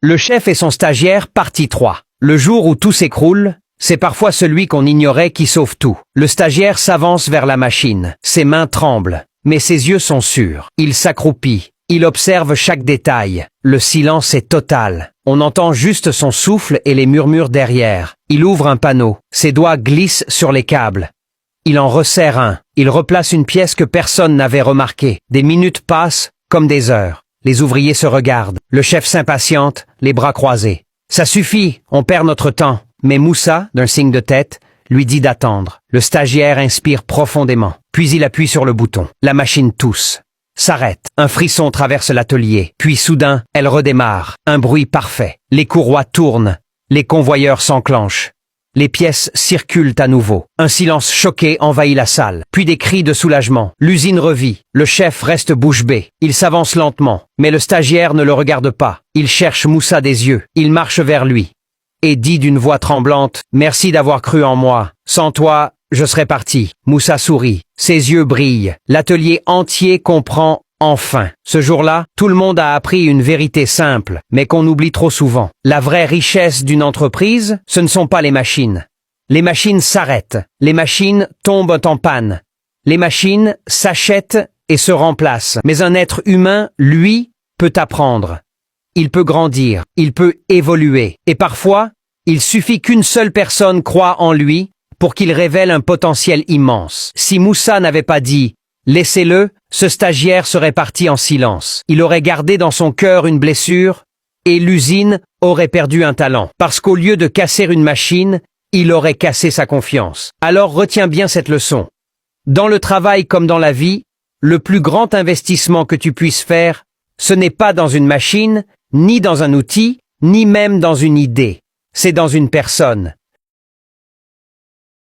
Le chef et son stagiaire, partie 3. Le jour où tout s'écroule, c'est parfois celui qu'on ignorait qui sauve tout. Le stagiaire s'avance vers la machine. Ses mains tremblent, mais ses yeux sont sûrs. Il s'accroupit. Il observe chaque détail. Le silence est total. On entend juste son souffle et les murmures derrière. Il ouvre un panneau. Ses doigts glissent sur les câbles. Il en resserre un. Il replace une pièce que personne n'avait remarquée. Des minutes passent comme des heures. Les ouvriers se regardent. Le chef s'impatiente, les bras croisés. Ça suffit, on perd notre temps. Mais Moussa, d'un signe de tête, lui dit d'attendre. Le stagiaire inspire profondément. Puis il appuie sur le bouton. La machine tousse. S'arrête. Un frisson traverse l'atelier. Puis soudain, elle redémarre. Un bruit parfait. Les courroies tournent. Les convoyeurs s'enclenchent. Les pièces circulent à nouveau. Un silence choqué envahit la salle. Puis des cris de soulagement. L'usine revit. Le chef reste bouche bée. Il s'avance lentement. Mais le stagiaire ne le regarde pas. Il cherche Moussa des yeux. Il marche vers lui. Et dit d'une voix tremblante, « Merci d'avoir cru en moi. Sans toi, je serais parti. » Moussa sourit. Ses yeux brillent. L'atelier entier comprend enfin. Ce jour-là, tout le monde a appris une vérité simple, mais qu'on oublie trop souvent. La vraie richesse d'une entreprise, ce ne sont pas les machines. Les machines s'arrêtent. Les machines tombent en panne. Les machines s'achètent et se remplacent. Mais un être humain, lui, peut apprendre. Il peut grandir. Il peut évoluer. Et parfois, il suffit qu'une seule personne croie en lui pour qu'il révèle un potentiel immense. Si Moussa n'avait pas dit « Laissez-le », ce stagiaire serait parti en silence. Il aurait gardé dans son cœur une blessure et l'usine aurait perdu un talent. Parce qu'au lieu de casser une machine, il aurait cassé sa confiance. Alors retiens bien cette leçon. Dans le travail comme dans la vie, le plus grand investissement que tu puisses faire, ce n'est pas dans une machine, ni dans un outil, ni même dans une idée. C'est dans une personne.